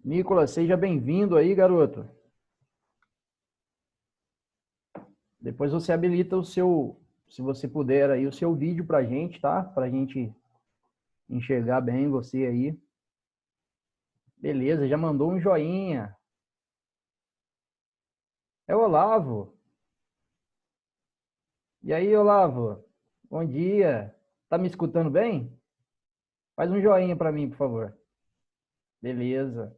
Nicolas, seja bem-vindo aí, garoto. Depois você habilita o seu, se você puder aí, o seu vídeo pra gente, tá? Pra gente enxergar bem você aí. Beleza, já mandou um joinha. É o Olavo. E aí, Olavo? Bom dia. Tá me escutando bem? Faz um joinha pra mim, por favor. Beleza.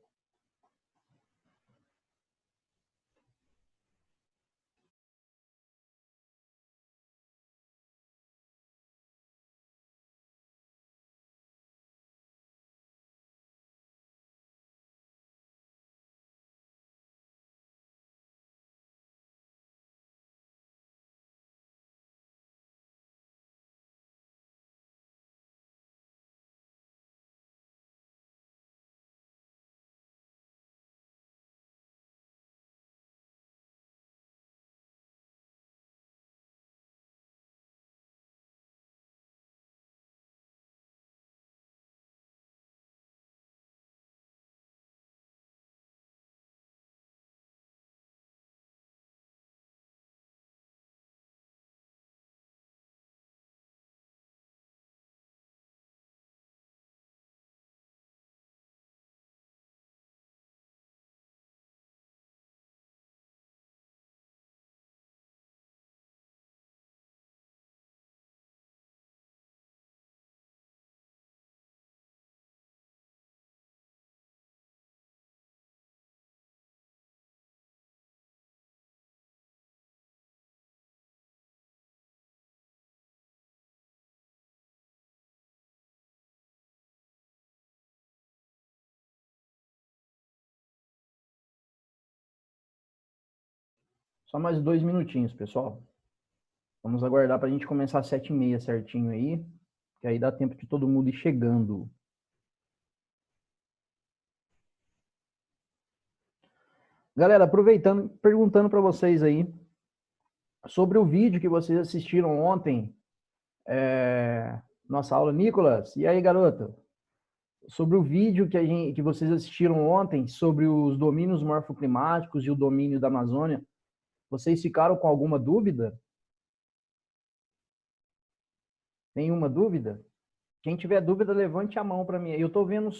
Só mais 2 minutinhos, pessoal. Vamos aguardar pra gente começar às 7h30 certinho aí, que aí dá tempo de todo mundo ir chegando. Galera, aproveitando, perguntando para vocês aí sobre o vídeo que vocês assistiram ontem, nossa aula. Nicolas, e aí, garoto? Sobre o vídeo que vocês assistiram ontem sobre os domínios morfoclimáticos e o domínio da Amazônia, vocês ficaram com alguma dúvida? Nenhuma dúvida? Quem tiver dúvida, levante a mão para mim. Eu tô vendo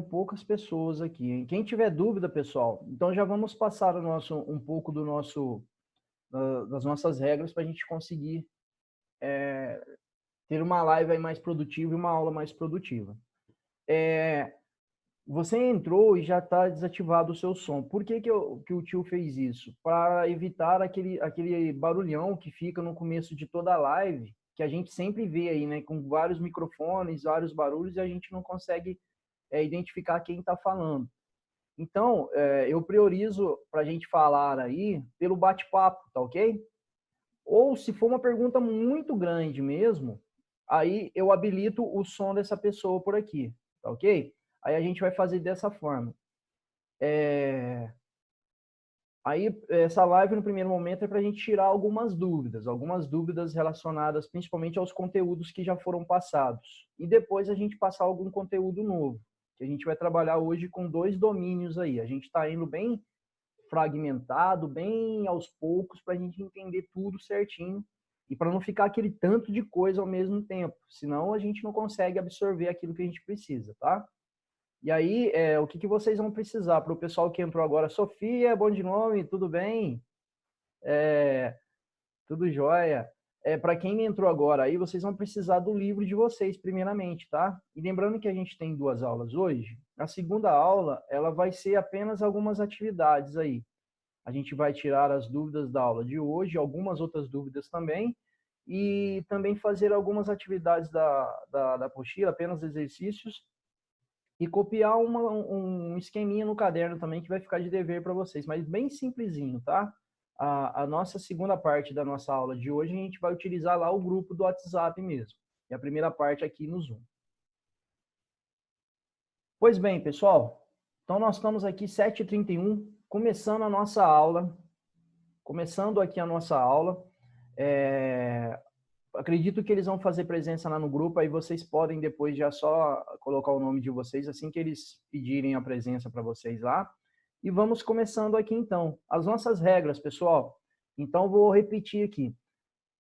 poucas pessoas aqui, hein? Quem tiver dúvida, pessoal, então já vamos passar um pouco das nossas regras para a gente conseguir ter uma live aí mais produtiva e uma aula mais produtiva. Você entrou e já está desativado o seu som. Por que o tio fez isso? Para evitar aquele barulhão que fica no começo de toda a live, que a gente sempre vê aí, né? Com vários microfones, vários barulhos, e a gente não consegue identificar quem está falando. Então, eu priorizo para a gente falar aí pelo bate-papo, tá ok? Ou se for uma pergunta muito grande mesmo, aí eu habilito o som dessa pessoa por aqui, tá ok? Aí a gente vai fazer dessa forma. Aí essa live no primeiro momento é para a gente tirar algumas dúvidas relacionadas principalmente aos conteúdos que já foram passados. E depois a gente passar algum conteúdo novo, que a gente vai trabalhar hoje com 2 domínios aí. A gente está indo bem fragmentado, bem aos poucos, para a gente entender tudo certinho e para não ficar aquele tanto de coisa ao mesmo tempo, senão a gente não consegue absorver aquilo que a gente precisa, tá? E aí, o que vocês vão precisar para o pessoal que entrou agora? Sofia, bom de nome, tudo bem? Tudo jóia. Para quem entrou agora aí, vocês vão precisar do livro de vocês, primeiramente, tá? E lembrando que a gente tem 2 aulas hoje, a segunda aula, ela vai ser apenas algumas atividades aí. A gente vai tirar as dúvidas da aula de hoje, algumas outras dúvidas também, e também fazer algumas atividades da apostila, apenas exercícios, e copiar um esqueminha no caderno também, que vai ficar de dever para vocês, mas bem simplesinho, tá? A nossa segunda parte da nossa aula de hoje, a gente vai utilizar lá o grupo do WhatsApp mesmo, e a primeira parte aqui no Zoom. Pois bem, pessoal, então nós estamos aqui 7h31, começando a nossa aula. Começando aqui a nossa aula, acredito que eles vão fazer presença lá no grupo, aí vocês podem depois já só colocar o nome de vocês assim que eles pedirem a presença para vocês lá. E vamos começando aqui então. As nossas regras, pessoal. Então vou repetir aqui.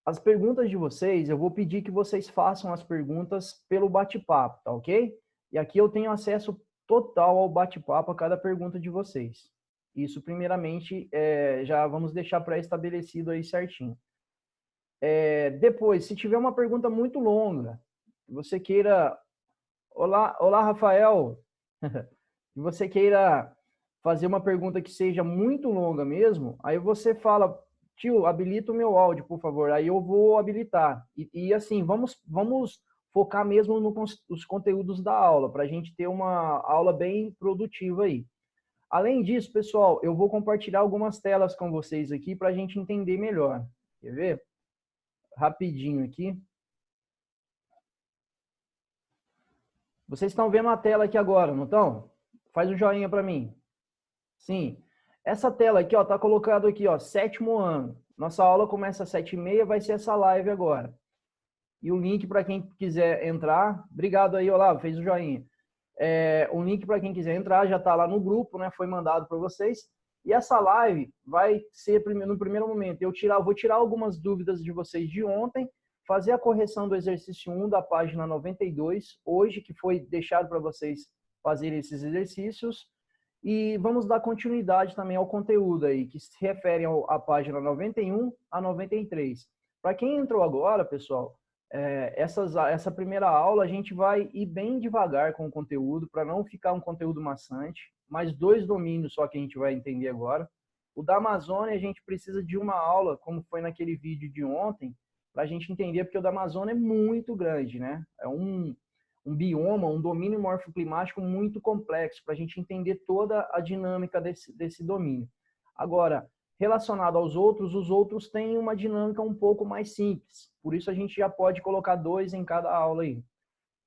As perguntas de vocês, eu vou pedir que vocês façam as perguntas pelo bate-papo, tá ok? E aqui eu tenho acesso total ao bate-papo a cada pergunta de vocês. Isso, primeiramente, já vamos deixar pré-estabelecido aí certinho. Depois, se tiver uma pergunta muito longa, você queira... Olá, Rafael. Se você queira fazer uma pergunta que seja muito longa mesmo, aí você fala, tio, habilita o meu áudio, por favor. Aí eu vou habilitar. E assim, vamos focar mesmo nos conteúdos da aula, para a gente ter uma aula bem produtiva aí. Além disso, pessoal, eu vou compartilhar algumas telas com vocês aqui para a gente entender melhor. Quer ver? Rapidinho aqui. Vocês estão vendo a tela aqui agora, não estão? Faz um joinha para mim. Sim. Essa tela aqui, ó, tá colocado aqui, ó, 7º ano. Nossa aula começa às 7h30, vai ser essa live agora. E o link para quem quiser entrar. Obrigado aí, Olavo, fez o joinha. O link para quem quiser entrar já está lá no grupo, né? Foi mandado para vocês. E essa live vai ser no primeiro momento. Vou tirar algumas dúvidas de vocês de ontem, fazer a correção do exercício 1 da página 92, hoje, que foi deixado para vocês fazerem esses exercícios. E vamos dar continuidade também ao conteúdo aí, que se refere à página 91 a 93. Para quem entrou agora, pessoal, essa primeira aula a gente vai ir bem devagar com o conteúdo, para não ficar um conteúdo maçante, mais 2 domínios só que a gente vai entender agora. O da Amazônia a gente precisa de uma aula, como foi naquele vídeo de ontem, para a gente entender, porque o da Amazônia é muito grande, né? É um bioma, um domínio morfoclimático muito complexo, para a gente entender toda a dinâmica desse domínio. Agora, relacionado aos outros, os outros têm uma dinâmica um pouco mais simples, por isso a gente já pode colocar 2 em cada aula aí.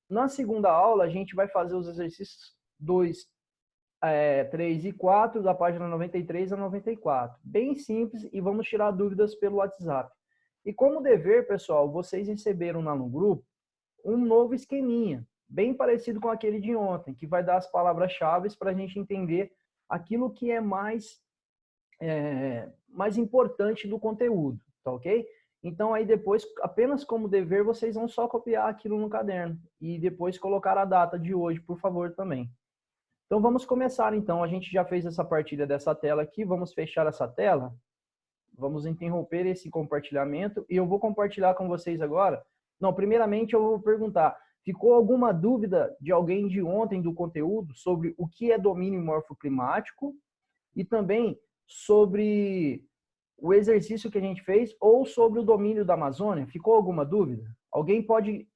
Na segunda aula, a gente vai fazer os exercícios 2, 3 e 4, da página 93 a 94. Bem simples, e vamos tirar dúvidas pelo WhatsApp. E como dever, pessoal, vocês receberam lá no grupo um novo esqueminha, bem parecido com aquele de ontem, que vai dar as palavras-chave para a gente entender aquilo que é mais importante do conteúdo, tá ok? Então, aí depois, apenas como dever, vocês vão só copiar aquilo no caderno e depois colocar a data de hoje, por favor, também. Então, vamos começar, então. A gente já fez essa partilha dessa tela aqui, vamos fechar essa tela, vamos interromper esse compartilhamento e eu vou compartilhar com vocês agora. Não, primeiramente eu vou perguntar, ficou alguma dúvida de alguém de ontem do conteúdo sobre o que é domínio morfoclimático e também sobre o exercício que a gente fez ou sobre o domínio da Amazônia? Ficou alguma dúvida? Alguém pode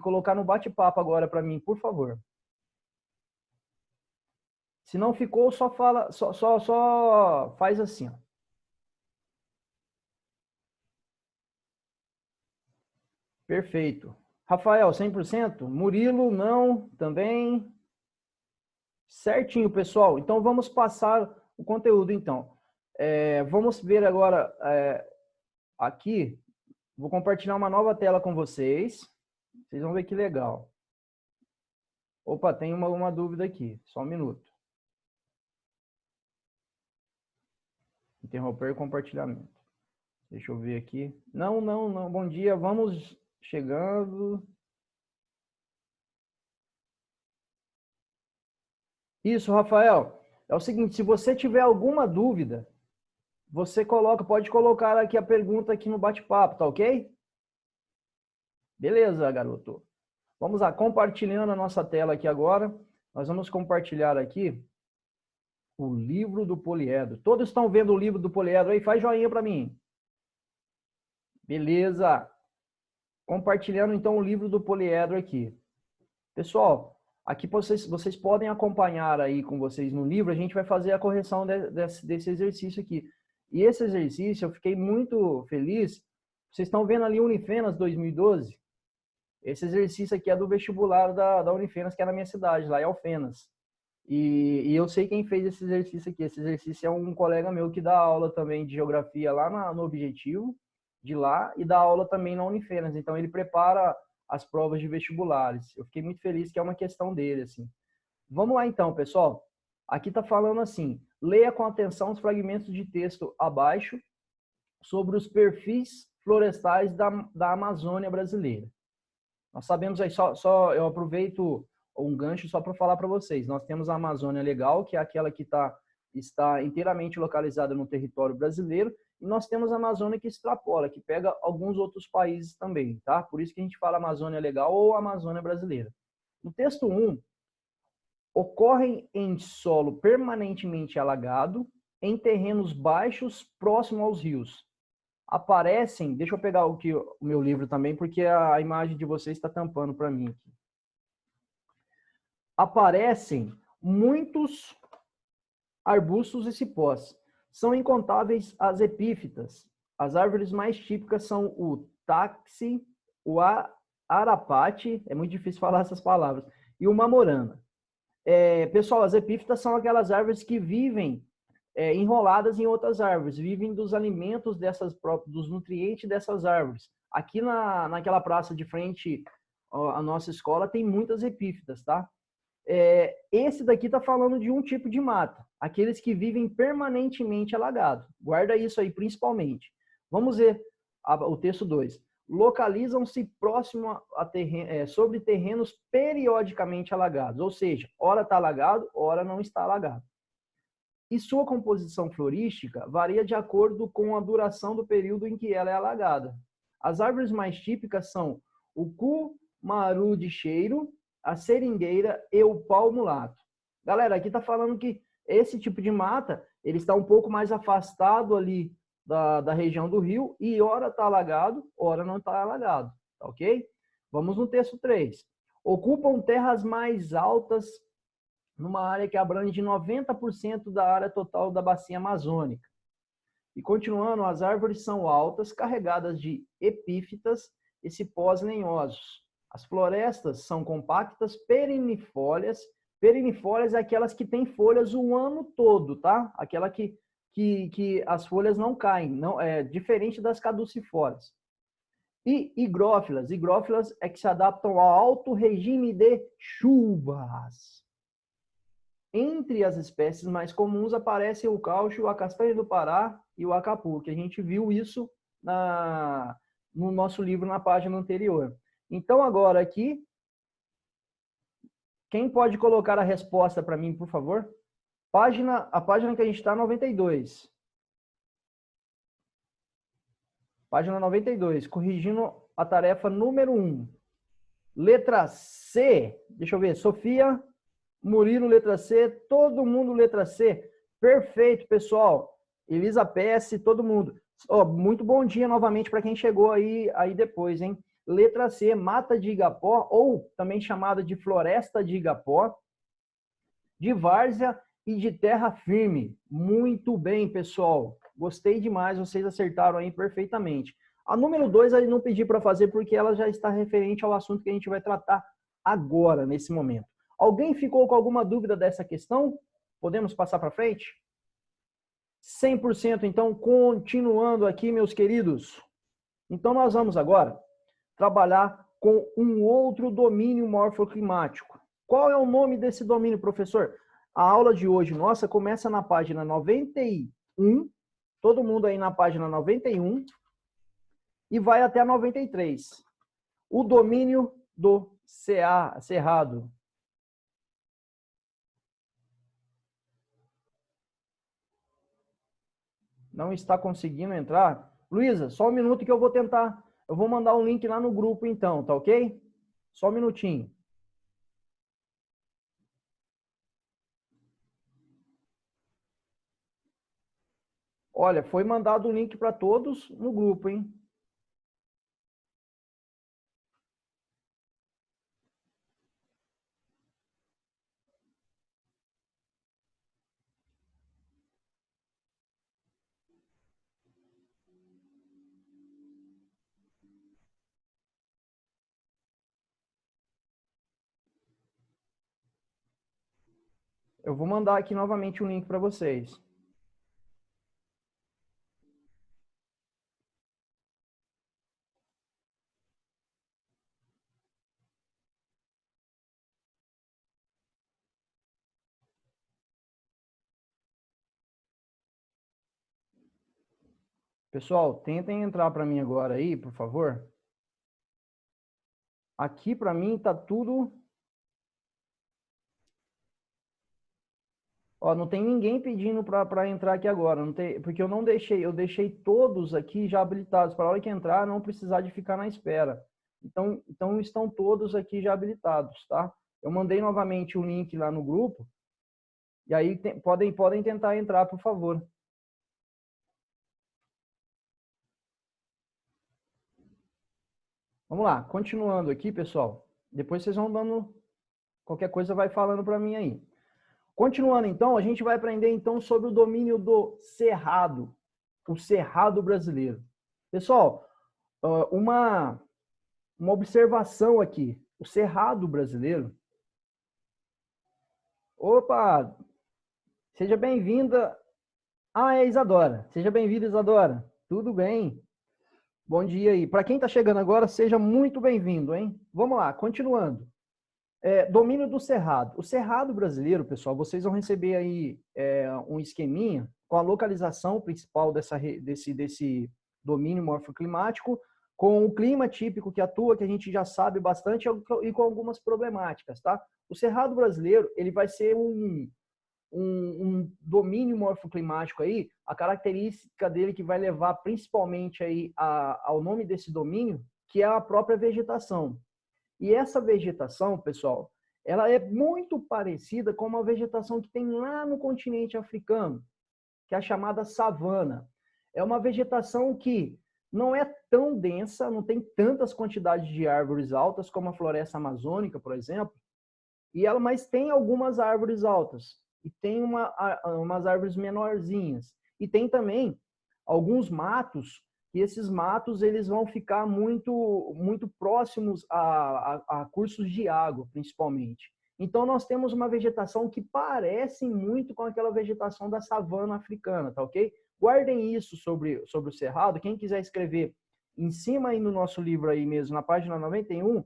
colocar no bate-papo agora para mim, por favor. Se não ficou, só fala, só faz assim, ó. Perfeito. Rafael, 100%? Murilo, não, também. Certinho, pessoal. Então, vamos passar o conteúdo, então. Vamos ver agora aqui. Vou compartilhar uma nova tela com vocês. Vocês vão ver que legal. Opa, tem uma dúvida aqui. Só um minuto. Interromper o compartilhamento. Deixa eu ver aqui. Não. Bom dia, vamos chegando. Isso, Rafael. É o seguinte, se você tiver alguma dúvida, você pode colocar aqui a pergunta aqui no bate-papo, tá ok? Beleza, garoto. Vamos lá, compartilhando a nossa tela aqui agora. Nós vamos compartilhar aqui o livro do poliedro. Todos estão vendo o livro do poliedro aí? Faz joinha para mim. Beleza. Compartilhando então o livro do poliedro aqui. Pessoal, aqui vocês podem acompanhar aí com vocês no livro, a gente vai fazer a correção desse exercício aqui. E esse exercício, eu fiquei muito feliz. Vocês estão vendo ali Unifenas 2012? Esse exercício aqui é do vestibular da Unifenas, que é na minha cidade, lá em Alfenas. E eu sei quem fez esse exercício aqui. Esse exercício é um colega meu que dá aula também de geografia lá no Objetivo. de lá e dá aula também na Unifenas. Então, ele prepara as provas de vestibulares. Eu fiquei muito feliz que é uma questão dele, assim. Vamos lá então, pessoal. Aqui está falando assim: leia com atenção os fragmentos de texto abaixo sobre os perfis florestais da Amazônia brasileira. Nós sabemos aí, eu aproveito um gancho só para falar para vocês. Nós temos a Amazônia Legal, que é aquela que está inteiramente localizada no território brasileiro, e nós temos a Amazônia que extrapola, que pega alguns outros países também, tá? Por isso que a gente fala Amazônia Legal ou Amazônia Brasileira. No texto 1, ocorrem em solo permanentemente alagado, em terrenos baixos próximo aos rios. Aparecem, deixa eu pegar o meu livro também, porque a imagem de vocês está tampando para mim aqui. Aparecem muitos arbustos e cipós. São incontáveis as epífitas. As árvores mais típicas são o taxi, o arapate, é muito difícil falar essas palavras, e o mamorana. Pessoal, as epífitas são aquelas árvores que vivem enroladas em outras árvores, vivem dos alimentos dos nutrientes dessas árvores. Aqui naquela praça de frente à nossa escola tem muitas epífitas, tá? Esse daqui está falando de um tipo de mata, aqueles que vivem permanentemente alagados. Guarda isso aí principalmente. Vamos ver o texto 2. Localizam-se próximo sobre terrenos periodicamente alagados, ou seja, ora está alagado, ora não está alagado. E sua composição florística varia de acordo com a duração do período em que ela é alagada. As árvores mais típicas são o cumaru de cheiro, a seringueira e o pau-mulato. Galera, aqui está falando que esse tipo de mata, ele está um pouco mais afastado ali da região do rio e ora está alagado, ora não está alagado, tá ok? Vamos no texto 3. Ocupam terras mais altas numa área que abrange 90% da área total da bacia amazônica. E continuando, as árvores são altas, carregadas de epífitas e cipós lenhosos. As florestas são compactas, perennifólias. Perennifólias é aquelas que têm folhas o ano todo, tá? Aquela que as folhas não caem, não é diferente das caducifólias. E higrófilas. Higrófilas é que se adaptam ao alto regime de chuvas. Entre as espécies mais comuns aparecem o caucho, a castanha do Pará e o acapu, que a gente viu isso no nosso livro na página anterior. Então, agora aqui, quem pode colocar a resposta para mim, por favor? A página que a gente está, 92. Página 92, corrigindo a tarefa número 1. Letra C, deixa eu ver, Sofia, Murilo, letra C, todo mundo, letra C. Perfeito, pessoal. Elisa PS, todo mundo. Muito bom dia novamente para quem chegou aí depois, hein? Letra C, mata de igapó, ou também chamada de floresta de igapó, de várzea e de terra firme. Muito bem, pessoal. Gostei demais, vocês acertaram aí perfeitamente. A número 2 eu não pedi para fazer porque ela já está referente ao assunto que a gente vai tratar agora, nesse momento. Alguém ficou com alguma dúvida dessa questão? Podemos passar para frente? 100%, então, continuando aqui, meus queridos. Então, nós vamos agora trabalhar com um outro domínio morfoclimático. Qual é o nome desse domínio, professor? A aula de hoje, nossa, começa na página 91, todo mundo aí na página 91, e vai até a 93. O domínio do cerrado. Não está conseguindo entrar? Luísa, só um minuto que eu vou tentar. Eu vou mandar um link lá no grupo então, tá ok? Só um minutinho. Olha, foi mandado o link para todos no grupo, hein? Eu vou mandar aqui novamente o link para vocês. Pessoal, tentem entrar para mim agora aí, por favor. Aqui para mim tá tudo... Ó, não tem ninguém pedindo para entrar aqui agora, não tem, porque eu deixei todos aqui já habilitados, para a hora que entrar não precisar de ficar na espera. Então estão todos aqui já habilitados, tá? Eu mandei novamente o link lá no grupo, e aí podem tentar entrar, por favor. Vamos lá, continuando aqui, pessoal. Depois vocês vão dando, qualquer coisa vai falando para mim aí. Continuando então, a gente vai aprender então sobre o domínio do cerrado, o cerrado brasileiro. Pessoal, uma observação aqui. O cerrado brasileiro... Opa! Seja bem-vinda. Ah, é Isadora. Seja bem-vinda, Isadora. Tudo bem? Bom dia aí. Para quem está chegando agora, seja muito bem-vindo, hein? Vamos lá, continuando. Domínio do cerrado. O cerrado brasileiro, pessoal, vocês vão receber aí um esqueminha com a localização principal desse domínio morfoclimático, com o clima típico que atua, que a gente já sabe bastante, e com algumas problemáticas, tá? O cerrado brasileiro, ele vai ser um domínio morfoclimático aí, a característica dele que vai levar principalmente aí ao nome desse domínio, que é a própria vegetação. E essa vegetação, pessoal, ela é muito parecida com uma vegetação que tem lá no continente africano, que é a chamada savana. É uma vegetação que não é tão densa, não tem tantas quantidades de árvores altas como a floresta amazônica, por exemplo, mas tem algumas árvores altas e tem umas árvores menorzinhas. E tem também alguns matos, e esses matos eles vão ficar muito próximos a cursos de água, principalmente. Então, nós temos uma vegetação que parece muito com aquela vegetação da savana africana, tá ok? Guardem isso sobre o cerrado. Quem quiser escrever em cima aí no nosso livro aí mesmo, na página 91,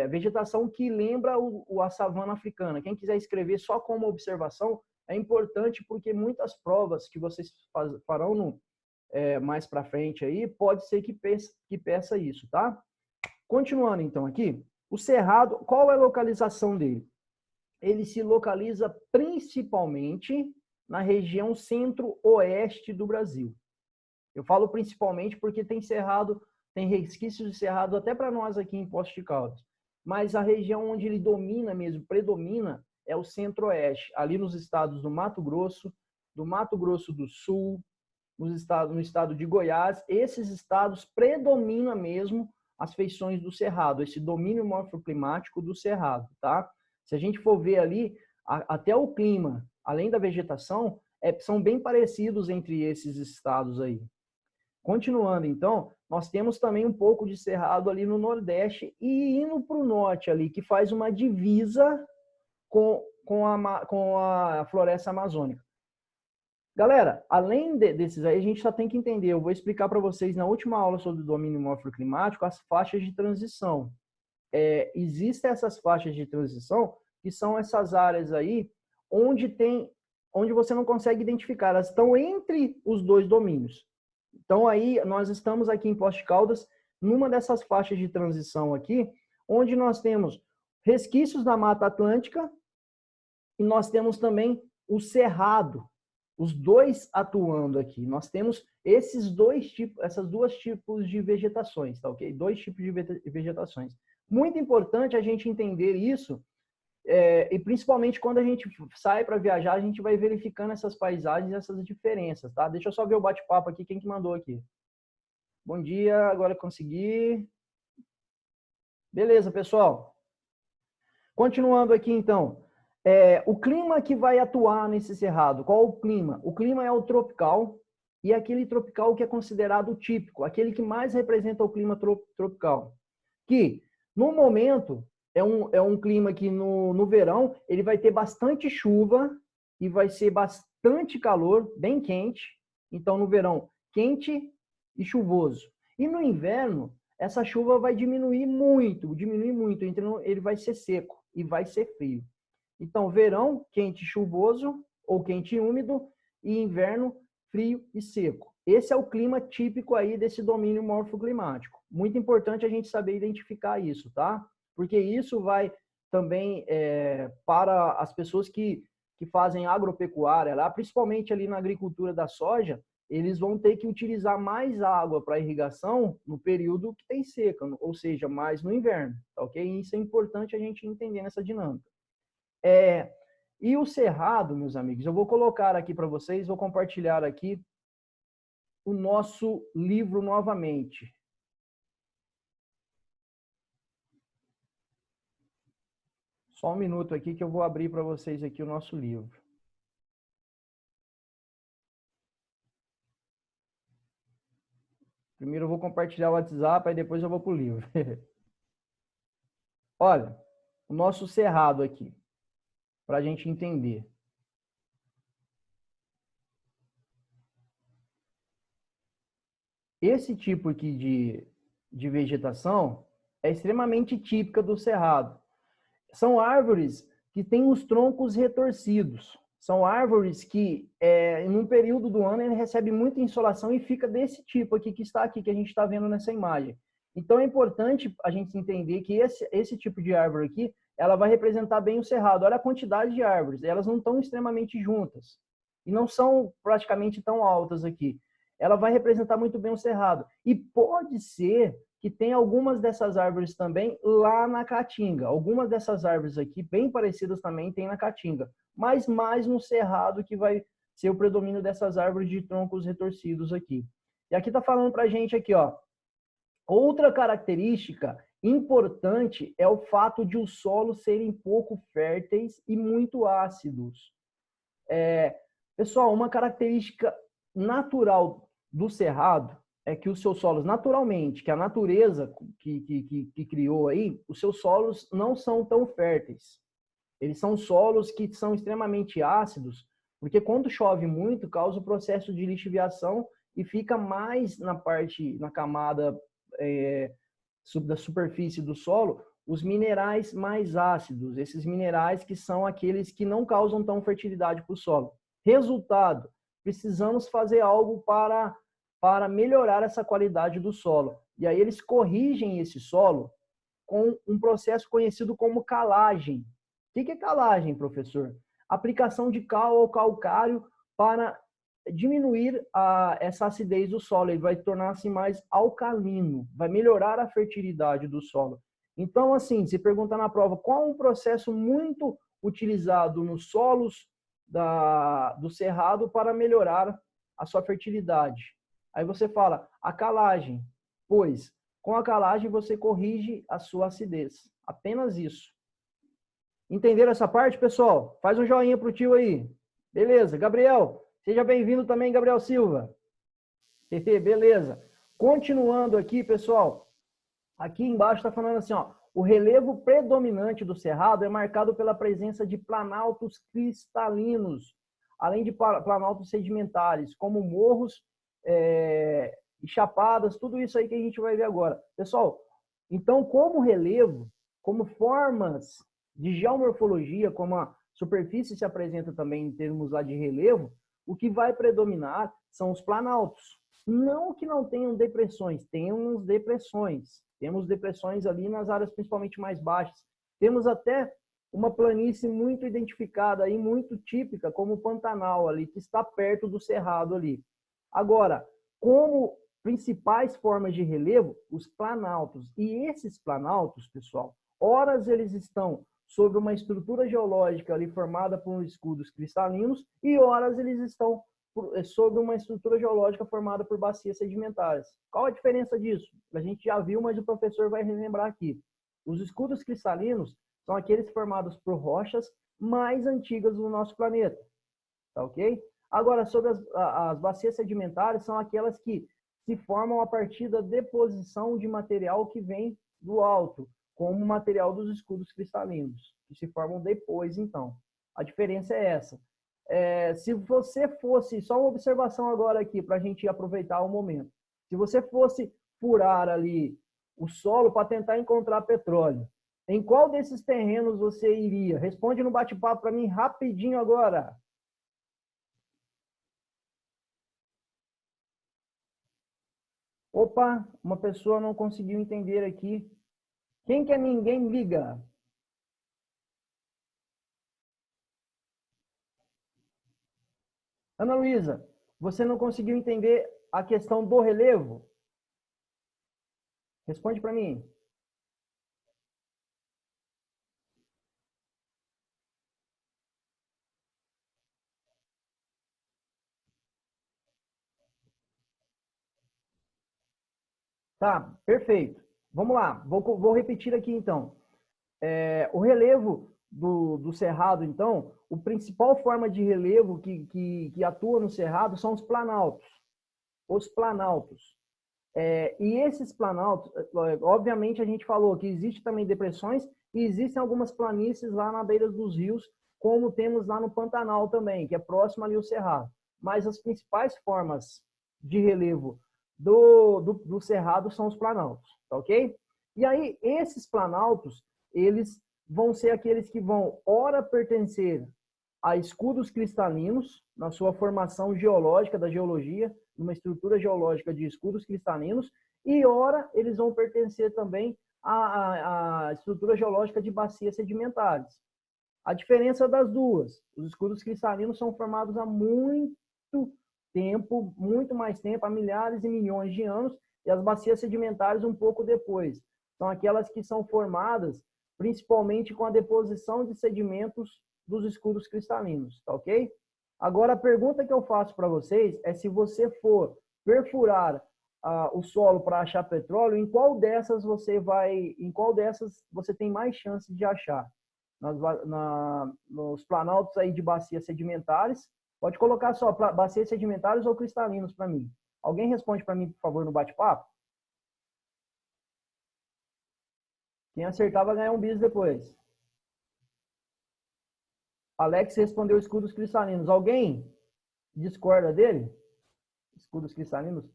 vegetação que lembra a savana africana. Quem quiser escrever só como observação, é importante porque muitas provas que vocês farão mais para frente aí, pode ser que peça isso, tá? Continuando então aqui, o cerrado, qual é a localização dele? Ele se localiza principalmente na região centro-oeste do Brasil. Eu falo principalmente porque tem resquícios de cerrado até para nós aqui em Poços de Caldas. Mas a região onde ele domina mesmo, predomina, é o centro-oeste, ali nos estados do Mato Grosso do Sul, no estado de Goiás. Esses estados predominam mesmo as feições do cerrado, esse domínio morfoclimático do cerrado, tá? Se a gente for ver ali, até o clima, além da vegetação, são bem parecidos entre esses estados aí. Continuando, então, nós temos também um pouco de cerrado ali no Nordeste e indo para o Norte ali, que faz uma divisa com a floresta amazônica. Galera, além desses aí, a gente só tem que entender, eu vou explicar para vocês na última aula sobre o domínio morfoclimático, as faixas de transição. Existem essas faixas de transição, que são essas áreas aí, onde você não consegue identificar, elas estão entre os dois domínios. Então, aí, nós estamos aqui em Poços de Caldas, numa dessas faixas de transição aqui, onde nós temos resquícios da Mata Atlântica e nós temos também o Cerrado, os dois atuando aqui. Nós temos essas duas tipos de vegetações, tá ok? Dois tipos de vegetações. Muito importante a gente entender isso, e principalmente quando a gente sai para viajar, a gente vai verificando essas paisagens, essas diferenças, tá? Deixa eu só ver o bate-papo aqui, quem que mandou aqui? Bom dia, agora consegui. Beleza, pessoal. Continuando aqui, então. O clima que vai atuar nesse cerrado, qual o clima? O clima é o tropical, e é aquele tropical que é considerado típico, aquele que mais representa o clima tropical. Que, no momento, é um clima que no verão ele vai ter bastante chuva e vai ser bastante calor, bem quente. Então, no verão, quente e chuvoso. E no inverno, essa chuva vai diminuir muito, então ele vai ser seco e vai ser frio. Então, verão, quente e chuvoso, ou quente e úmido, e inverno, frio e seco. Esse é o clima típico aí desse domínio morfoclimático. Muito importante a gente saber identificar isso, tá? Porque isso vai também para as pessoas que fazem agropecuária, lá, principalmente ali na agricultura da soja, eles vão ter que utilizar mais água para irrigação no período que tem seca, ou seja, mais no inverno, tá ok? E isso é importante a gente entender nessa dinâmica. E o cerrado, meus amigos, eu vou colocar aqui para vocês, vou compartilhar aqui o nosso livro novamente. Só um minuto aqui que eu vou abrir para vocês aqui o nosso livro. Primeiro eu vou compartilhar o WhatsApp, aí depois eu vou para o livro. Olha, o nosso cerrado aqui, para a gente entender. Esse tipo aqui de vegetação é extremamente típica do cerrado. São árvores que têm os troncos retorcidos. São árvores que, em um período do ano, ele recebe muita insolação e fica desse tipo aqui que está aqui, que a gente está vendo nessa imagem. Então, é importante a gente entender que esse tipo de árvore aqui, ela vai representar bem o cerrado. Olha a quantidade de árvores, elas não estão extremamente juntas. E não são praticamente tão altas aqui. Ela vai representar muito bem o cerrado. E pode ser que tem algumas dessas árvores também lá na Caatinga. Algumas dessas árvores aqui, bem parecidas também, tem na Caatinga. Mas mais no cerrado que vai ser o predomínio dessas árvores de troncos retorcidos aqui. E aqui está falando para a gente aqui, ó. Outra característica importante é o fato de os solos serem pouco férteis e muito ácidos. Pessoal, uma característica natural do cerrado é que os seus solos, naturalmente, que a natureza que criou aí, os seus solos não são tão férteis. Eles são solos que são extremamente ácidos, porque quando chove muito, causa o processo de lixiviação e fica mais na camada da superfície do solo, os minerais mais ácidos, esses minerais que são aqueles que não causam tão fertilidade para o solo. Resultado, precisamos fazer algo para melhorar essa qualidade do solo. E aí eles corrigem esse solo com um processo conhecido como calagem. O que é calagem, professor? Aplicação de cal ou calcário para diminuir essa acidez do solo. Ele vai tornar-se mais alcalino, vai melhorar a fertilidade do solo. Então, assim, se pergunta na prova, qual é um processo muito utilizado nos solos do cerrado para melhorar a sua fertilidade? Aí você fala, a calagem, pois com a calagem você corrige a sua acidez. Apenas isso. Entenderam essa parte, pessoal? Faz um joinha pro tio aí. Beleza. Gabriel, seja bem-vindo também, Gabriel Silva. Beleza. Continuando aqui, pessoal. Aqui embaixo está falando assim, ó. O relevo predominante do cerrado é marcado pela presença de planaltos cristalinos, além de planaltos sedimentares, como morros e chapadas, tudo isso aí que a gente vai ver agora. Pessoal, então, como relevo, como formas de geomorfologia, como a superfície se apresenta também em termos lá de relevo, o que vai predominar são os planaltos. Não que não tenham depressões, temos depressões. Temos depressões ali nas áreas principalmente mais baixas. Temos até uma planície muito identificada aí, muito típica, como o Pantanal ali, que está perto do Cerrado ali. Agora, como principais formas de relevo, os planaltos. E esses planaltos, pessoal, horas eles estão sobre uma estrutura geológica ali formada por escudos cristalinos e horas eles estão sobre uma estrutura geológica formada por bacias sedimentares. Qual a diferença disso? A gente já viu, mas o professor vai relembrar aqui. Os escudos cristalinos são aqueles formados por rochas mais antigas do nosso planeta. Tá ok? Agora, sobre as bacias sedimentares, são aquelas que se formam a partir da deposição de material que vem do alto, como o material dos escudos cristalinos, que se formam depois, então. A diferença é essa. Se você fosse, só uma observação agora aqui, para a gente aproveitar o momento. Se você fosse furar ali o solo para tentar encontrar petróleo, em qual desses terrenos você iria? Responde no bate-papo para mim rapidinho agora. Opa, uma pessoa não conseguiu entender aqui. Quem que é ninguém liga? Ana Luísa, você não conseguiu entender a questão do relevo? Responde para mim. Tá, perfeito. Vamos lá, vou repetir aqui então. O relevo do cerrado, então, a principal forma de relevo que atua no cerrado são os planaltos. Os planaltos. E esses planaltos, obviamente a gente falou que existe também depressões e existem algumas planícies lá na beira dos rios, como temos lá no Pantanal também, que é próximo ali ao cerrado. Mas as principais formas de relevo do cerrado são os planaltos, tá ok? E aí, esses planaltos, eles vão ser aqueles que vão, ora, pertencer a escudos cristalinos, na sua formação geológica da geologia, numa estrutura geológica de escudos cristalinos, e ora eles vão pertencer também à estrutura geológica de bacias sedimentares. A diferença das duas, os escudos cristalinos são formados há muito tempo, muito mais tempo, há milhares e milhões de anos, e as bacias sedimentares um pouco depois. São aquelas que são formadas principalmente com a deposição de sedimentos dos escudos cristalinos, tá ok? Agora, a pergunta que eu faço para vocês é se você for perfurar o solo para achar petróleo, em qual dessas você tem mais chance de achar? Nos planaltos aí de bacias sedimentares. Pode colocar só bacias sedimentares ou cristalinos para mim. Alguém responde para mim, por favor, no bate-papo? Quem acertar vai ganhar um bis depois. Alex respondeu escudos cristalinos. Alguém discorda dele? Escudos cristalinos?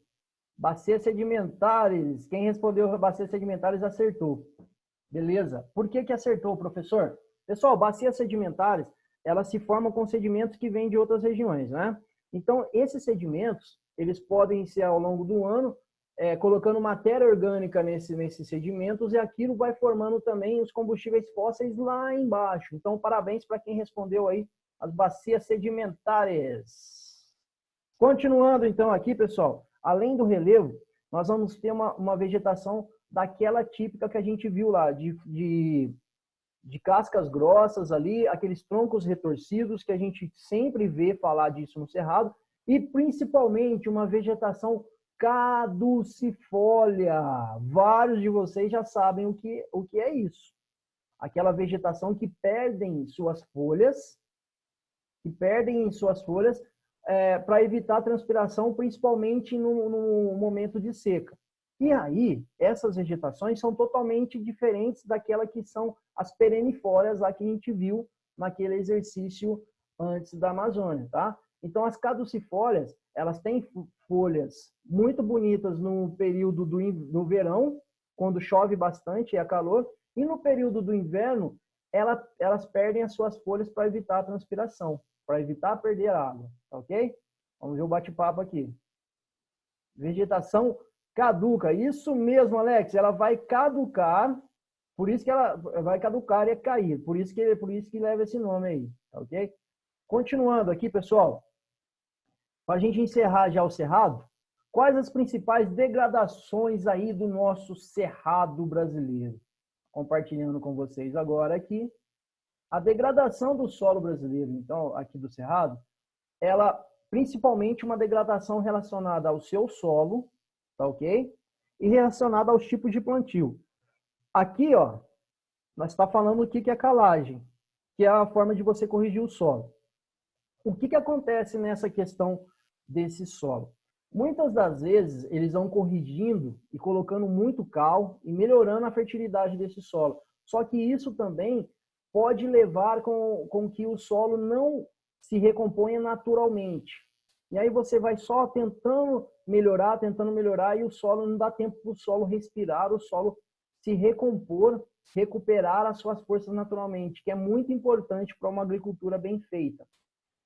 Bacias sedimentares. Quem respondeu bacias sedimentares acertou. Beleza. Por que acertou, professor? Pessoal, bacias sedimentares, elas se formam com sedimentos que vêm de outras regiões, né? Então, esses sedimentos, eles podem ser ao longo do ano, colocando matéria orgânica nesses sedimentos, e aquilo vai formando também os combustíveis fósseis lá embaixo. Então, parabéns para quem respondeu aí as bacias sedimentares. Continuando, então, aqui, pessoal, além do relevo, nós vamos ter uma vegetação daquela típica que a gente viu lá, de cascas grossas ali, aqueles troncos retorcidos que a gente sempre vê falar disso no cerrado, e principalmente uma vegetação caducifólia. Vários de vocês já sabem o que é isso. Aquela vegetação que perdem suas folhas, para evitar a transpiração, principalmente no momento de seca. E aí, essas vegetações são totalmente diferentes daquela que são as perennifólias lá que a gente viu naquele exercício antes da Amazônia, tá? Então, as caducifólias, elas têm folhas muito bonitas no período do verão, quando chove bastante e é calor, e no período do inverno, elas perdem as suas folhas para evitar a transpiração, para evitar perder água, tá ok? Vamos ver o bate-papo aqui. Vegetação caduca. Isso mesmo, Alex. Ela vai caducar. Por isso que ela vai caducar e cair. Por isso que leva esse nome aí. Tá ok? Continuando aqui, pessoal. Para a gente encerrar já o cerrado, quais as principais degradações aí do nosso cerrado brasileiro? Compartilhando com vocês agora aqui. A degradação do solo brasileiro, então, aqui do cerrado, ela principalmente uma degradação relacionada ao seu solo, tá ok? E relacionada aos tipos de plantio. Aqui, ó, nós está falando o que é calagem, que é a forma de você corrigir o solo. O que acontece nessa questão desse solo? Muitas das vezes, eles vão corrigindo e colocando muito cal e melhorando a fertilidade desse solo. Só que isso também pode levar com que o solo não se recomponha naturalmente. E aí você vai só tentando melhorar, e o solo não dá tempo para o solo respirar, o solo se recompor, recuperar as suas forças naturalmente, que é muito importante para uma agricultura bem feita.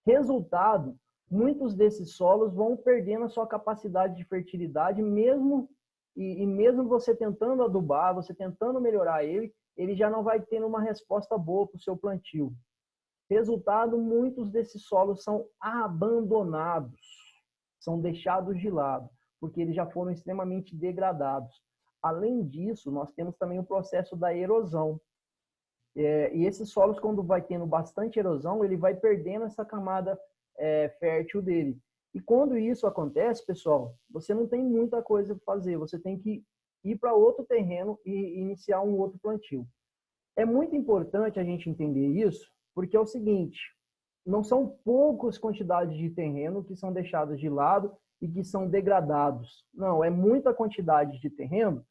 Resultado, muitos desses solos vão perdendo a sua capacidade de fertilidade, mesmo e mesmo você tentando adubar, você tentando melhorar ele já não vai ter uma resposta boa para o seu plantio. Resultado, muitos desses solos são abandonados, são deixados de lado, porque eles já foram extremamente degradados. Além disso, nós temos também o processo da erosão. E esses solos, quando vai tendo bastante erosão, ele vai perdendo essa camada fértil dele. E quando isso acontece, pessoal, você não tem muita coisa para fazer, você tem que ir para outro terreno e iniciar um outro plantio. É muito importante a gente entender isso, porque é o seguinte, não são poucas quantidades de terreno que são deixadas de lado e que são degradados. Não, é muita quantidade de terreno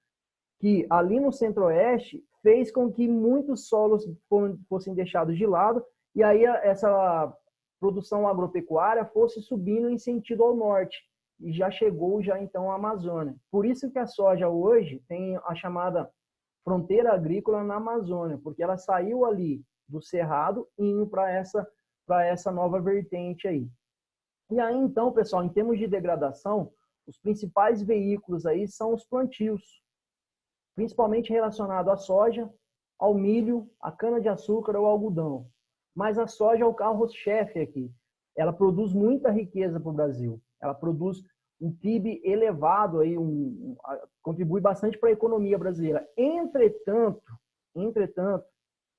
que ali no Centro-Oeste fez com que muitos solos fossem deixados de lado e aí essa produção agropecuária fosse subindo em sentido ao norte e já chegou então à Amazônia. Por isso que a soja hoje tem a chamada fronteira agrícola na Amazônia, porque ela saiu ali do Cerrado indo para essa nova vertente aí. E aí então, pessoal, em termos de degradação, os principais veículos aí são os plantios, principalmente relacionado à soja, ao milho, à cana-de-açúcar ou ao algodão. Mas a soja é o carro-chefe aqui. Ela produz muita riqueza para o Brasil. Ela produz um PIB elevado, aí, contribui bastante para a economia brasileira. Entretanto,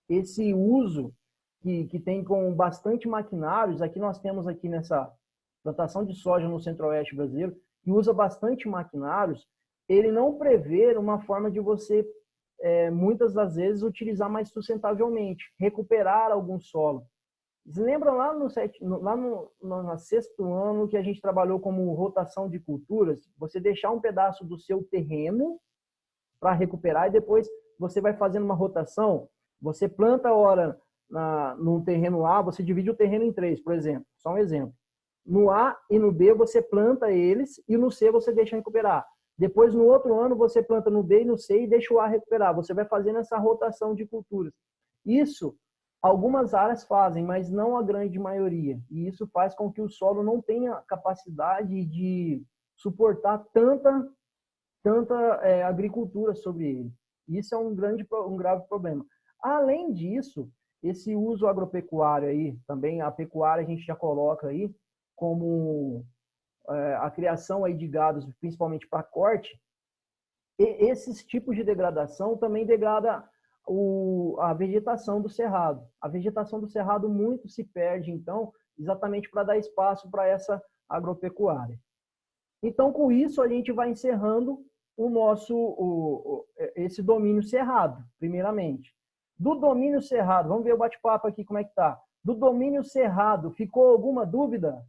esse uso que tem com bastante maquinários, aqui nós temos aqui nessa plantação de soja no Centro-Oeste brasileiro, que usa bastante maquinários, ele não prevê uma forma de você, muitas das vezes, utilizar mais sustentavelmente, recuperar algum solo. Vocês lembram lá no sexto ano que a gente trabalhou como rotação de culturas? Você deixar um pedaço do seu terreno para recuperar e depois você vai fazendo uma rotação. Você planta a hora no terreno A, você divide o terreno em 3, por exemplo. Só um exemplo. No A e no B você planta eles e no C você deixa recuperar. Depois, no outro ano, você planta no B e no C e deixa o A recuperar. Você vai fazendo essa rotação de culturas. Isso, algumas áreas fazem, mas não a grande maioria. E isso faz com que o solo não tenha capacidade de suportar tanta agricultura sobre ele. Isso é um grave problema. Além disso, esse uso agropecuário aí, também a pecuária a gente já coloca aí como a criação aí de gados, principalmente para corte, e esses tipos de degradação também degrada a vegetação do cerrado. A vegetação do cerrado muito se perde, então, exatamente para dar espaço para essa agropecuária. Então, com isso, a gente vai encerrando esse domínio cerrado, primeiramente. Do domínio cerrado, vamos ver o bate-papo aqui, como é que está. Do domínio cerrado, ficou alguma dúvida?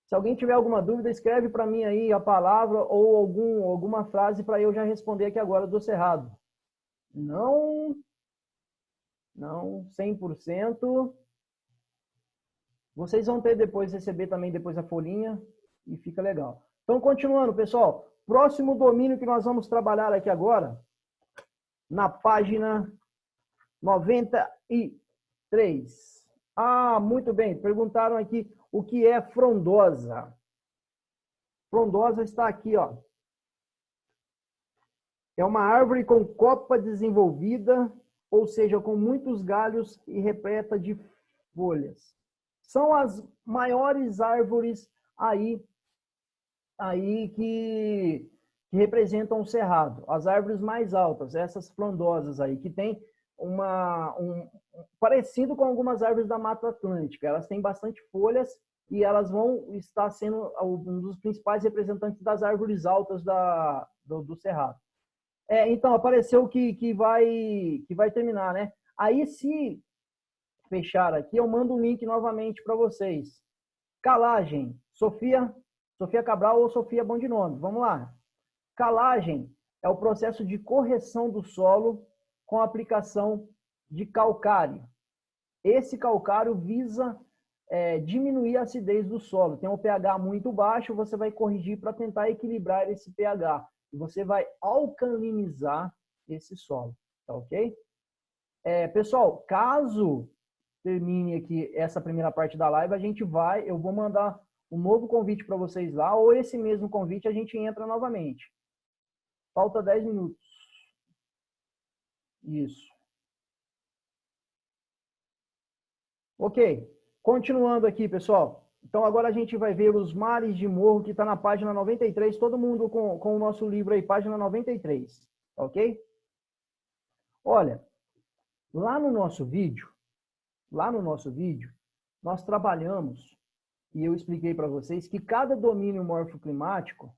Se alguém tiver alguma dúvida, escreve para mim aí a palavra ou alguma frase para eu já responder aqui agora do cerrado. Não, 100%. Vocês vão ter depois, receber também depois a folhinha e fica legal. Então, continuando, pessoal. Próximo domínio que nós vamos trabalhar aqui agora, na página 93. Ah, muito bem. Perguntaram aqui o que é frondosa. Frondosa está aqui, ó. É uma árvore com copa desenvolvida, ou seja, com muitos galhos e repleta de folhas. São as maiores árvores aí que representam o cerrado. As árvores mais altas, essas frondosas aí, que tem parecido com algumas árvores da Mata Atlântica. Elas têm bastante folhas e elas vão estar sendo um dos principais representantes das árvores altas do cerrado. Então, apareceu que vai terminar, né? Aí, se fechar aqui, eu mando um link novamente para vocês. Calagem. Sofia Cabral ou Sofia Bom de Nome. Vamos lá. Calagem é o processo de correção do solo com a aplicação de calcário. Esse calcário visa diminuir a acidez do solo. Tem um pH muito baixo, você vai corrigir para tentar equilibrar esse pH. E você vai alcalinizar esse solo. Tá ok? Pessoal, caso termine aqui essa primeira parte da live, eu vou mandar um novo convite para vocês lá, ou esse mesmo convite a gente entra novamente. Falta 10 minutos. Isso. Ok. Continuando aqui, pessoal. Então, agora a gente vai ver os mares de morro, que está na página 93. Todo mundo com o nosso livro aí, página 93. Ok? Olha, lá no nosso vídeo, nós trabalhamos, e eu expliquei para vocês, que cada domínio morfoclimático,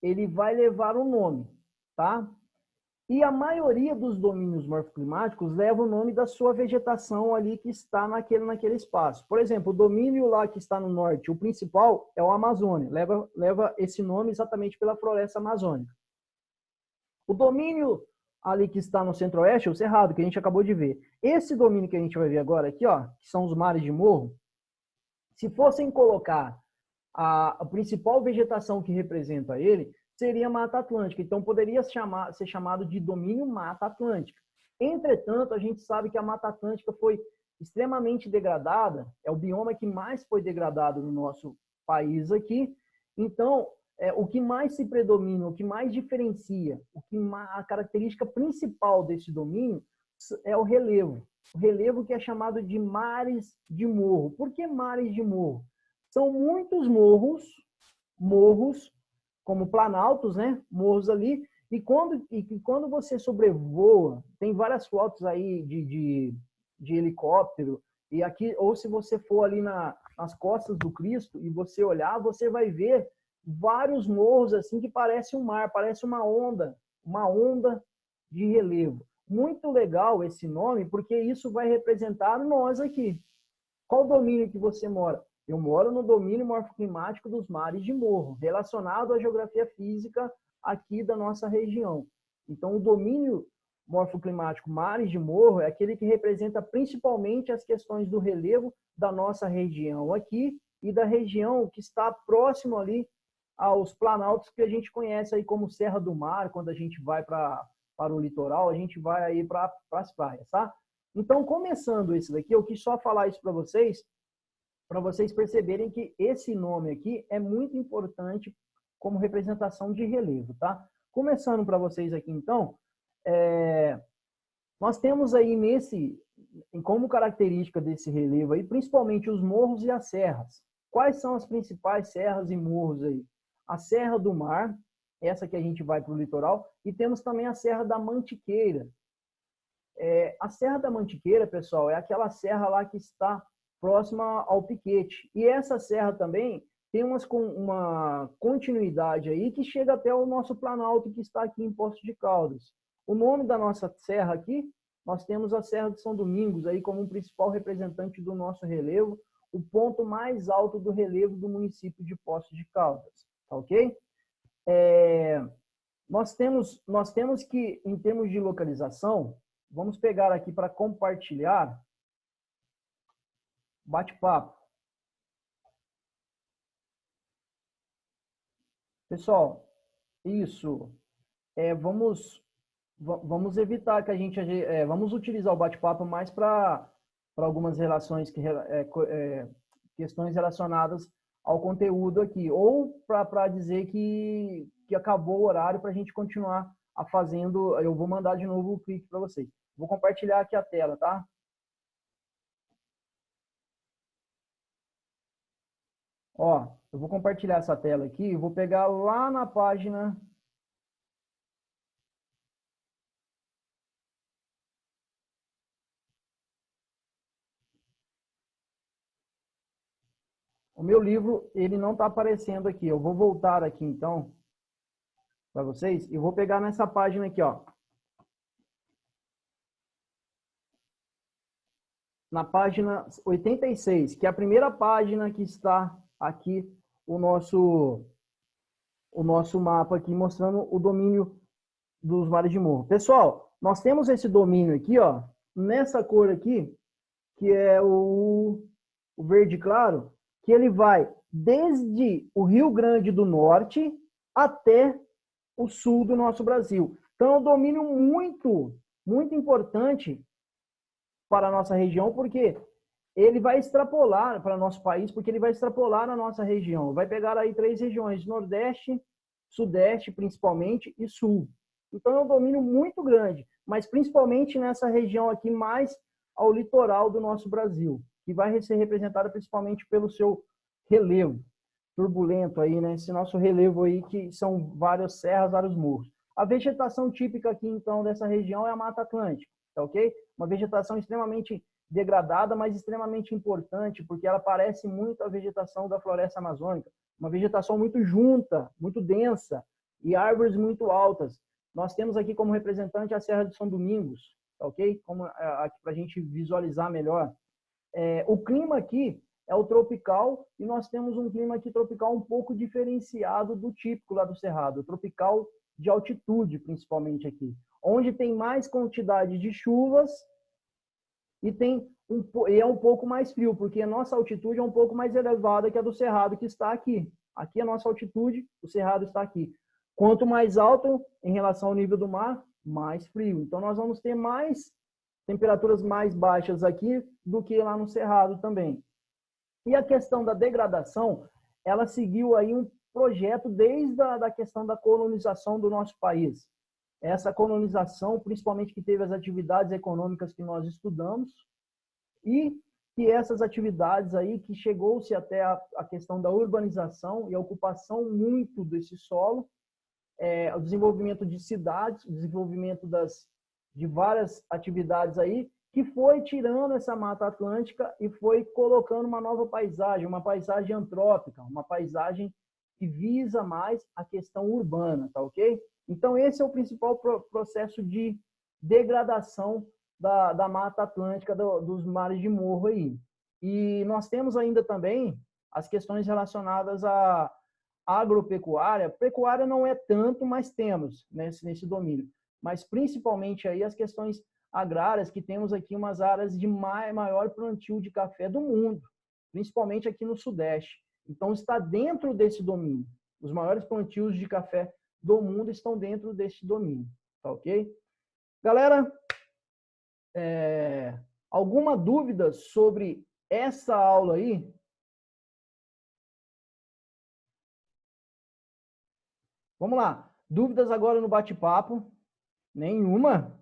ele vai levar um nome, tá? E a maioria dos domínios morfoclimáticos leva o nome da sua vegetação ali que está naquele espaço. Por exemplo, o domínio lá que está no norte, o principal é o Amazônia, leva esse nome exatamente pela floresta amazônica. O domínio ali que está no centro-oeste é o Cerrado, que a gente acabou de ver. Esse domínio que a gente vai ver agora aqui, ó, que são os mares de morro, se fossem colocar a principal vegetação que representa ele, seria a Mata Atlântica. Então, poderia ser chamado de domínio Mata Atlântica. Entretanto, a gente sabe que a Mata Atlântica foi extremamente degradada, é o bioma que mais foi degradado no nosso país aqui. Então, o que mais se predomina, o que mais diferencia, a característica principal desse domínio é o relevo. O relevo que é chamado de mares de morro. Por que mares de morro? São muitos morros como planaltos, né? Morros ali. E quando você sobrevoa, tem várias fotos aí de helicóptero, e aqui, ou se você for ali nas costas do Cristo e você olhar, você vai ver vários morros assim que parece um mar, parece uma onda de relevo. Muito legal esse nome, porque isso vai representar nós aqui. Qual domínio que você mora? Eu moro no domínio morfoclimático dos mares de morro, relacionado à geografia física aqui da nossa região. Então, o domínio morfoclimático mares de morro é aquele que representa principalmente as questões do relevo da nossa região aqui e da região que está próximo ali aos planaltos que a gente conhece aí como Serra do Mar. Quando a gente vai para o litoral, a gente vai aí para as praias, tá? Então, começando esse daqui, eu quis só falar isso para vocês perceberem que esse nome aqui é muito importante como representação de relevo, tá? Começando para vocês aqui, então, nós temos aí como característica desse relevo aí, principalmente os morros e as serras. Quais são as principais serras e morros aí? A Serra do Mar, essa que a gente vai para o litoral, e temos também a Serra da Mantiqueira. A Serra da Mantiqueira, pessoal, é aquela serra lá que está próxima ao Piquete. E essa serra também tem uma continuidade aí que chega até o nosso Planalto, que está aqui em Poços de Caldas. O nome da nossa serra aqui, nós temos a Serra de São Domingos aí como um principal representante do nosso relevo, o ponto mais alto do relevo do município de Poços de Caldas, tá ok? Nós temos que, em termos de localização, vamos pegar aqui para compartilhar bate-papo. Pessoal, isso. Vamos evitar que a gente... vamos utilizar o bate-papo mais para algumas relações, questões relacionadas ao conteúdo aqui. Ou para dizer que acabou o horário para a gente continuar fazendo... Eu vou mandar de novo o clique para vocês. Vou compartilhar aqui a tela, tá? Ó, eu vou compartilhar essa tela aqui, vou pegar lá na página... O meu livro, ele não está aparecendo aqui. Eu vou voltar aqui, então, para vocês, e vou pegar nessa página aqui, ó. Na página 86, que é a primeira página que está aqui o nosso mapa aqui, mostrando o domínio dos mares de morro. Pessoal, nós temos esse domínio aqui, ó, nessa cor aqui, que é o verde claro, que ele vai desde o Rio Grande do Norte até o sul do nosso Brasil. Então, é um domínio muito, muito importante para a nossa região, porque ele vai extrapolar para nosso país, porque ele vai extrapolar na nossa região. Vai pegar aí 3 regiões, Nordeste, Sudeste, principalmente, e Sul. Então, é um domínio muito grande, mas principalmente nessa região aqui, mais ao litoral do nosso Brasil, que vai ser representada principalmente pelo seu relevo turbulento aí, né? Esse nosso relevo aí, que são várias serras, vários morros. A vegetação típica aqui, então, dessa região é a Mata Atlântica, tá ok? Uma vegetação extremamente degradada, mas extremamente importante, porque ela parece muito a vegetação da floresta amazônica. Uma vegetação muito junta, muito densa, e árvores muito altas. Nós temos aqui como representante a Serra de São Domingos, tá ok? Como aqui para a gente visualizar melhor. O clima aqui é o tropical, e nós temos um clima aqui tropical um pouco diferenciado do típico lá do Cerrado, o tropical de altitude, principalmente aqui, onde tem mais quantidade de chuvas e é um pouco mais frio, porque a nossa altitude é um pouco mais elevada que a do Cerrado, que está aqui. Aqui a nossa altitude, o Cerrado está aqui. Quanto mais alto em relação ao nível do mar, mais frio. Então nós vamos ter mais temperaturas mais baixas aqui do que lá no Cerrado também. E a questão da degradação, ela seguiu aí um projeto desde a questão da colonização do nosso país. Essa colonização, principalmente que teve as atividades econômicas que nós estudamos, e que essas atividades aí, que chegou-se até a questão da urbanização e a ocupação muito desse solo, o desenvolvimento de cidades, o desenvolvimento de várias atividades aí, que foi tirando essa Mata Atlântica e foi colocando uma nova paisagem, uma paisagem antrópica, uma paisagem que visa mais a questão urbana, tá ok? Então, esse é o principal processo de degradação da Mata Atlântica, dos mares de morro aí. E nós temos ainda também as questões relacionadas à agropecuária. Pecuária não é tanto, mas temos nesse domínio. Mas principalmente aí as questões agrárias, que temos aqui umas áreas de maior plantio de café do mundo, principalmente aqui no Sudeste. Então, está dentro desse domínio. Os maiores plantios de café do mundo estão dentro desse domínio, tá ok? Galera, alguma dúvida sobre essa aula aí? Vamos lá. Dúvidas agora no bate-papo? Nenhuma?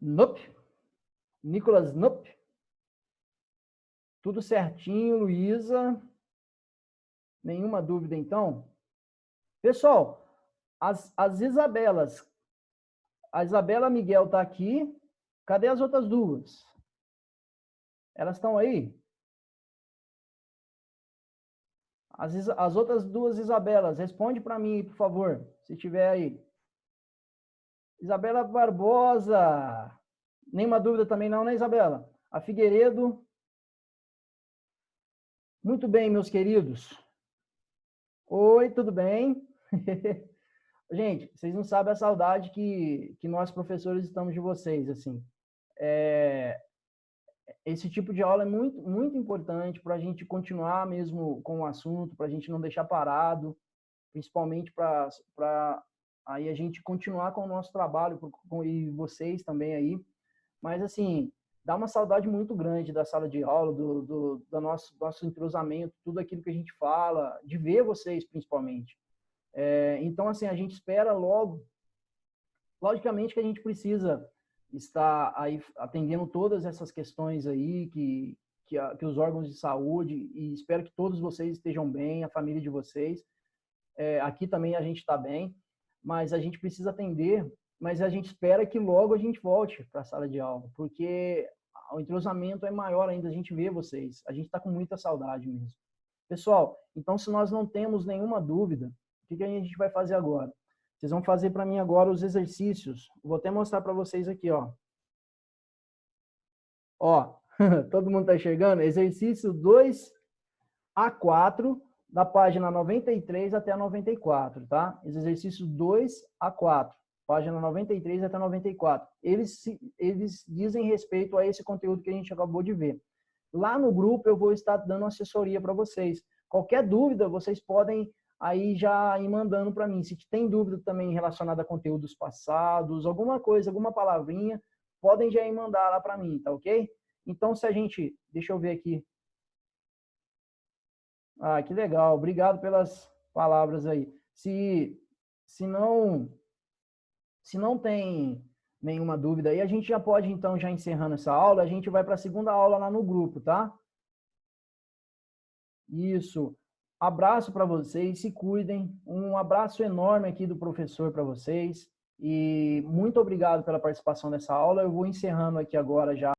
Nope. Nicolas, nope. Tudo certinho, Luísa. Nenhuma dúvida, então? Pessoal, as Isabelas. A Isabela Miguel está aqui. Cadê as outras duas? Elas estão aí? As outras duas Isabelas, responde para mim, por favor, se tiver aí. Isabela Barbosa. Nenhuma dúvida também não, né, Isabela? A Figueiredo. Muito bem, meus queridos. Oi, tudo bem? Gente, vocês não sabem a saudade que nós, professores, estamos de vocês, assim. Esse tipo de aula é muito, muito importante para a gente continuar mesmo com o assunto, para a gente não deixar parado, principalmente para aí a gente continuar com o nosso trabalho, e vocês também aí. Mas, assim, dá uma saudade muito grande da sala de aula, do nosso entrosamento, tudo aquilo que a gente fala, de ver vocês, principalmente. Então, assim, a gente espera logo. Logicamente que a gente precisa estar aí atendendo todas essas questões aí que os órgãos de saúde, e espero que todos vocês estejam bem, a família de vocês. Aqui também a gente está bem, mas a gente precisa atender, mas a gente espera que logo a gente volte para a sala de aula, porque o entrosamento é maior ainda, a gente vê vocês, a gente está com muita saudade mesmo. Pessoal, então se nós não temos nenhuma dúvida, o que a gente vai fazer agora? Vocês vão fazer para mim agora os exercícios. Vou até mostrar para vocês aqui, ó. Ó, todo mundo está enxergando? Exercício 2 a 4, da página 93 até a 94, tá? Exercício 2 a 4, página 93 até 94. Eles dizem respeito a esse conteúdo que a gente acabou de ver. Lá no grupo eu vou estar dando assessoria para vocês. Qualquer dúvida, vocês podem aí já ir mandando para mim. Se tem dúvida também relacionada a conteúdos passados, alguma coisa, alguma palavrinha, podem já ir mandar lá para mim, tá ok? Então, se a gente... Deixa eu ver aqui. Ah, que legal. Obrigado pelas palavras aí. Se não, se não tem nenhuma dúvida aí, a gente já pode, então, já encerrando essa aula, a gente vai para a segunda aula lá no grupo, tá? Isso. Abraço para vocês, se cuidem. Um abraço enorme aqui do professor para vocês. E muito obrigado pela participação nessa aula. Eu vou encerrando aqui agora já